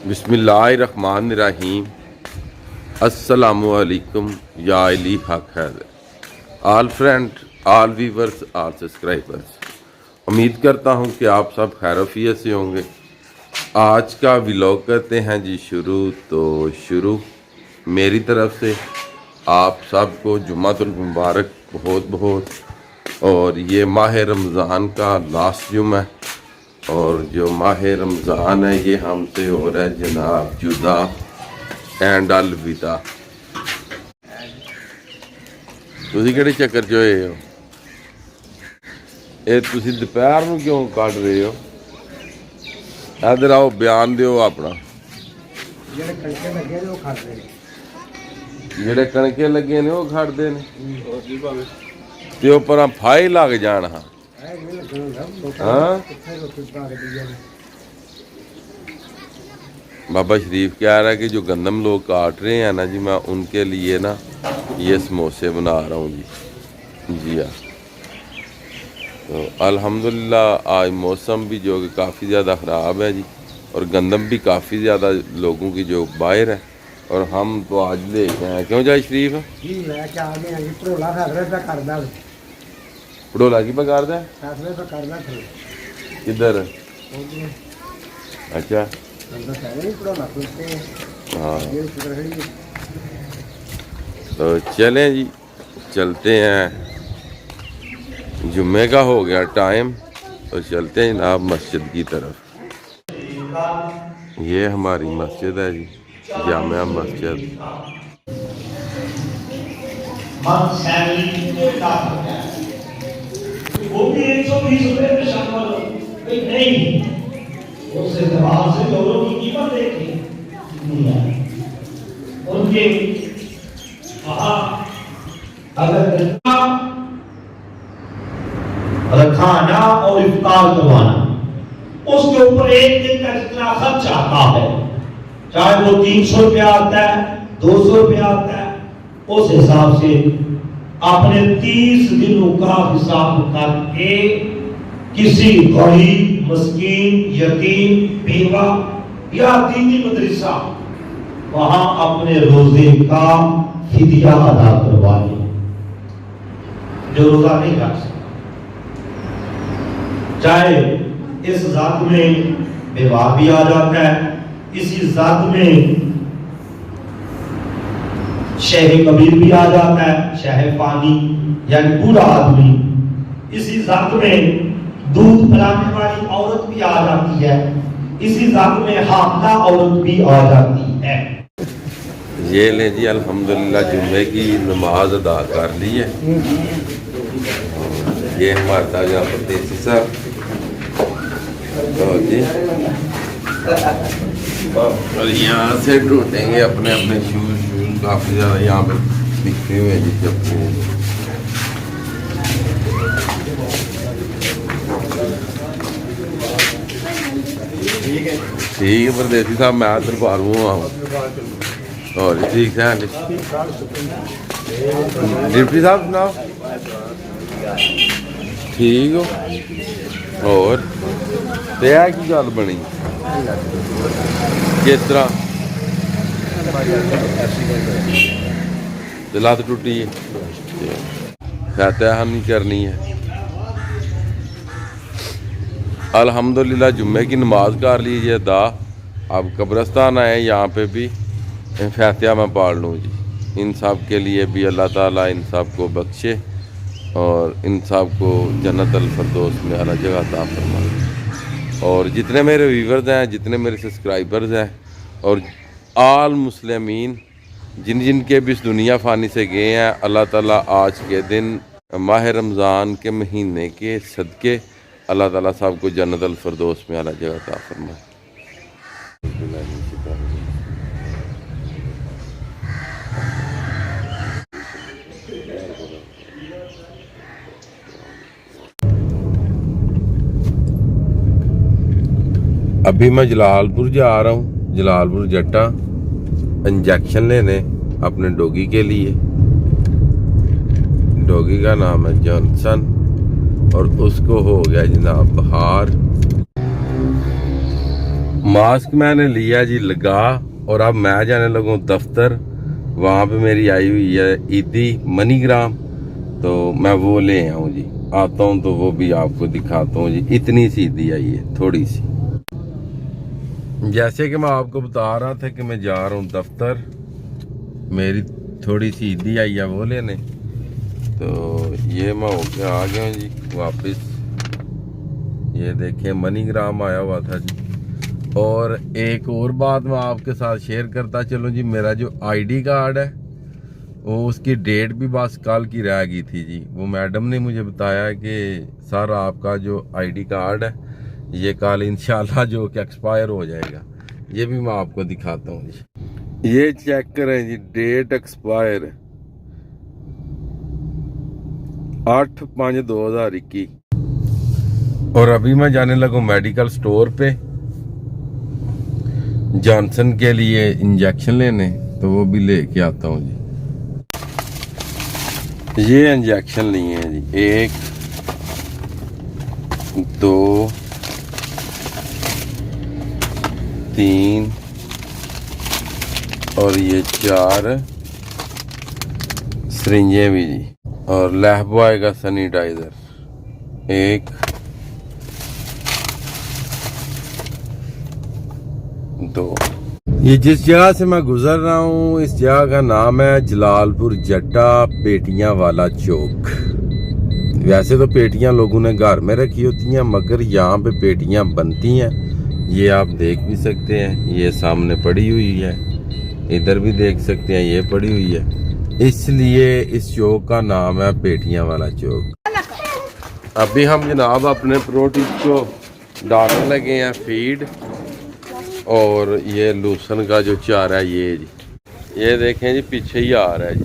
बिस्मिल्लाहिर्रहमानिर्रहीम। अस्सलामुअलैकुम या अली हक has all friend, all viewers, all subscribers. उम्मीद करता हूँ कि आप सब खैरियत से होंगे। आज का व्लॉग करते हैं जी शुरू मेरी तरफ से आप सबको जुम्मतुल मुबारक बहुत बहुत। और ये माह रमज़ान का लास्ट जुम्मा है और जो माह रमज़ान है ये हमसे हो रहा है जनाब जुदा एंड अलविदा। तुसी किहड़े चक्कर च होए हो? ये तुसी दोपहर नूं क्यों कट रहे हो? इधर आओ, बयान दिओ अपना। ਜਿਹੜੇ ਕਣਕੇ ਲੱਗੇ ਨੇ ਉਹ ਖਾਂਦੇ ਨੇ। ਜਿਹੜੇ ਕਣਕੇ ਲੱਗੇ ਨੇ ਉਹ ਖੜਦੇ ਨੇ ਤੇ ਉਹ ਪਰਾਂ ਫਾਈ ਲੱਗ ਜਾਣ। ਹਾਂ बाबा शरीफ कह रहा है कि जो गंदम लोग काट रहे हैं ना जी, मैं उनके लिए ना ये समोसे बना रहा हूँ जी हाँ। तो अल्हम्दुलिल्लाह आज मौसम भी जो कि काफ़ी ज़्यादा ख़राब है जी और गंदम भी काफ़ी ज़्यादा लोगों की जो बाहर है और हम तो आज लेके आए। क्यों जाए शरीफ पड़ोला की पकार दे किधर? अच्छा हाँ, तो चलें जी, चलते हैं। जुम्मे का हो गया टाइम तो चलते हैं जनाब मस्जिद की तरफ। ये हमारी मस्जिद है जी, जामिया मस्जिद। वो भी 120 रुपए में शामिल नहीं, उससे जवाब से लोगों की कीमत देखी उनके कहा अगर खाना और इफ्तार करवाना उसके ऊपर एक दिन का जितना खर्च आता है, चाहे वो 300 रुपया आता है 200 रुपया आता है, उस हिसाब से अपने 30 दिनों का हिसाब करके किसी गरीब, मस्कीन, यतीम, बेवा या दीनी मदरसा वहां अपने रोजे का फिदिया अदा करवा ले जो रोजा नहीं रख सकता। चाहे इस जात में बेवा भी आ जाता है, इसी जात में शह कबीर भी आ जाता है, शह पानी यानी पूरा आदमी, इसी जात में दूध पिलाने वाली औरत भी आ जाती है, इसी जात में हामला औरत भी आ जाती है। ये ले जी अल्हम्दुलिल्लाह जुम्मे की नमाज अदा कर ली है। ये हमारे ताजा परदेसी साहब जी, और यहाँ से ढूंढेंगे अपने अपने शूज काफ़ी ज़्यादा यहाँ पे बिखरे हुए हैं जी अपने। ठीक है परदेसी साहब, मैं दरबार हुआ हूँ और ठीक है डिप्टी साहब सुनाओ ठीक हो। और तय की गल बनी किस तरह लत्त टुटी है, फतह नहीं करनी है। अल्हम्दुलिल्लाह जुम्मे की नमाज कर लीजिए अदा। अब कब्रस्तान आए, यहाँ पे भी फतह मैं पढ़ लूँ जी। इन सब के लिए भी अल्लाह ताला इन सब को बख्शे और इन सब को जन्नत अल फरदौस में अला जगह अता फरमाए। और जितने मेरे व्यूवर्स हैं, जितने मेरे सब्सक्राइबर्स हैं और आल मुस्लिमीन जिन जिन के भी इस दुनिया फ़ानी से गए हैं, अल्लाह ताला आज के दिन माह रमज़ान के महीने के सदक़े अल्लाह ताला साहब को जन्नत अल फरदौस में अला जगह अता फरमाए। अभी मैं जलालपुर जा रहा हूँ, जलालपुर जट्टा इंजेक्शन लेने अपने डॉगी के लिए। डॉगी का नाम है जॉनसन और उसको हो गया जनाब बुखार। मास्क मैंने लिया जी लगा, और अब मैं जाने लगूँ दफ्तर। वहाँ पे मेरी आई हुई है ईदी मनीग्राम, तो मैं वो ले आऊँ जी। आता हूँ तो वो भी आपको दिखाता हूँ जी। इतनी सी ईदी आई है, थोड़ी सी। जैसे कि मैं आपको बता रहा था कि मैं जा रहा हूँ दफ्तर, मेरी थोड़ी सी ईदी आई है वो लेने। तो ये मैं होके आ गया हूँ जी वापस। ये देखें मनीग्राम आया हुआ था जी। और एक और बात मैं आपके साथ शेयर करता चलूँ जी, मेरा जो आईडी कार्ड है वो उसकी डेट भी बस कल की रह गई थी जी। वो मैडम ने मुझे बताया कि सर आपका जो आईडी कार्ड है ये कल इंशाल्लाह जो कि एक्सपायर हो जाएगा। ये भी मैं आपको दिखाता हूँ जी। ये चेक करें जी, डेट एक्सपायर 8/5/2021। और अभी मैं जाने लगा मेडिकल स्टोर पे जॉनसन के लिए इंजेक्शन लेने, तो वो भी लेके आता हूँ जी। ये इंजेक्शन लिए हैं जी, 1 2 3 और ये 4 सिरिंजें भी जी। और लाइफबॉय का सैनिटाइजर 1 2। ये जिस जगह से मैं गुजर रहा हूँ इस जगह का नाम है जलालपुर जट्टा पेटियां वाला चौक। वैसे तो पेटियां लोगों ने घर में रखी होती हैं, मगर यहाँ पे पेटियां बनती हैं। ये आप देख भी सकते हैं, ये सामने पड़ी हुई है, इधर भी देख सकते हैं ये पड़ी हुई है। इसलिए इस चौक का नाम है पेटियां वाला चौक। अभी हम जनाब अपने प्रोटीन को डालने लगे हैं फीड, और ये लूसन का जो चारा है ये जी, ये देखें जी पीछे ही आ रहा है जी।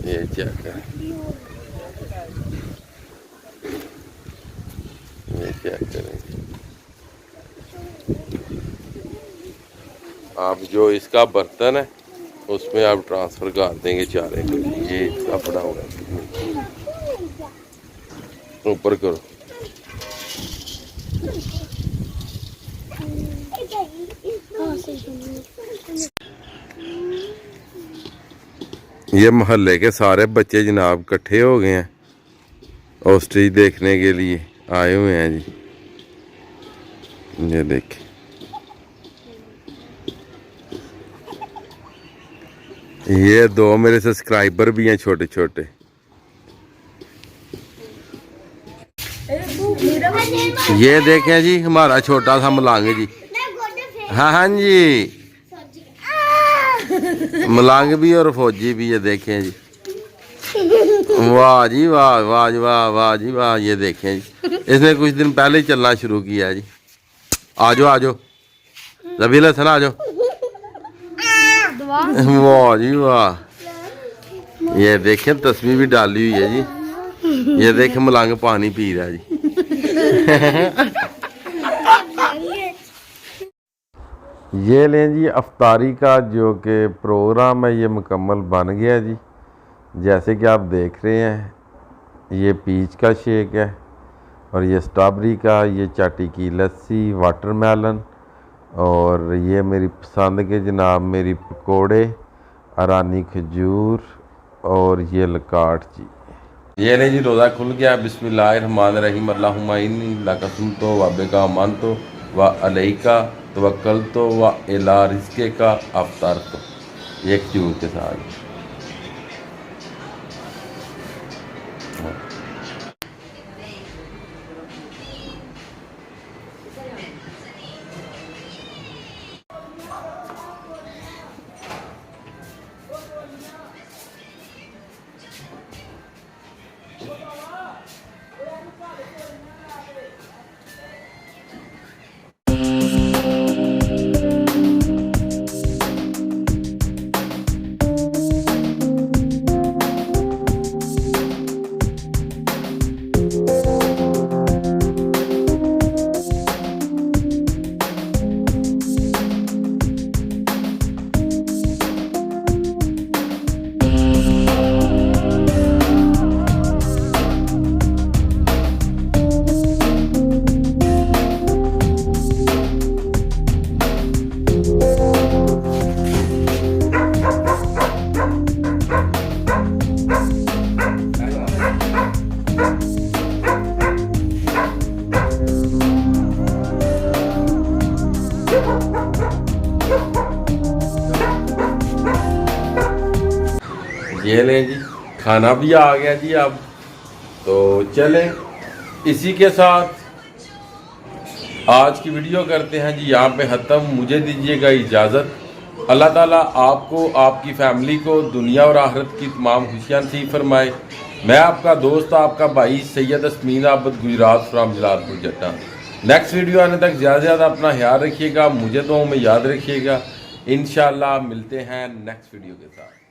ये चेक करें, ये चेक करें। आप जो इसका बर्तन है उसमें आप ट्रांसफर कर देंगे चारे को। ये इसका पड़ा हुआ है, ऊपर करो। ये मोहल्ले के सारे बच्चे जनाब इकट्ठे हो गए हैं ऑस्ट्रिच देखने के लिए आए हुए हैं जी। ये देखें, ये 2 मेरे सब्सक्राइबर भी हैं छोटे छोटे। ये देखें जी हमारा छोटा सा मलांग जी। हाँ हाँ जी, मलांग भी और फौजी भी। ये देखें जी, वाह जी वाह, वाह जी वाह, वाह जी वाह। ये देखें जी, इसने कुछ दिन पहले ही चलना शुरू किया जी। आजो आजो रबील हसन आजो। वाह जी वाह। ये देखें तस्वीर भी डाली हुई है जी। ये देखें मलांग पानी पी रहा है जी। ये लें जी अफ्तारी का जो कि प्रोग्राम है ये मुकम्मल बन गया जी। जैसे कि आप देख रहे हैं, ये पीच का शेक है, और ये स्ट्रॉबेरी का, ये चाटी की लस्सी, वाटरमेलन, और ये मेरी पसंद के जनाब मेरी पकोड़े, अरानी खजूर, और ये लकाट जी। ये ले जी रोज़ा खुल गया। बिस्मिल्लाहिर्रहमानिर्रहीम। अल्लाहुम्मा इन्नी लका सुनतो व बिका मानतो व अलैका तवक्कलतो व इला रिज़्क़े का अफ़्तारतो। एक खजूर के साथ। ये लें जी, खाना भी आ गया जी अब। तो चलें, इसी के साथ आज की वीडियो करते हैं जी यहाँ पे ख़त्म। मुझे दीजिएगा इजाज़त। अल्लाह ताला आपको, आपकी फैमिली को दुनिया और आखिरत की तमाम खुशियाँ नसीब फरमाए। मैं आपका दोस्त, आपका भाई सैयद अस्मीन आबद, गुजरात फ्राम जलालपुर जट्टा। नेक्स्ट वीडियो आने तक ज़्यादा से ज़्यादा अपना ख्याल रखिएगा, मुझे दुआओं में याद रखिएगा। इंशाल्लाह मिलते हैं नेक्स्ट वीडियो के साथ।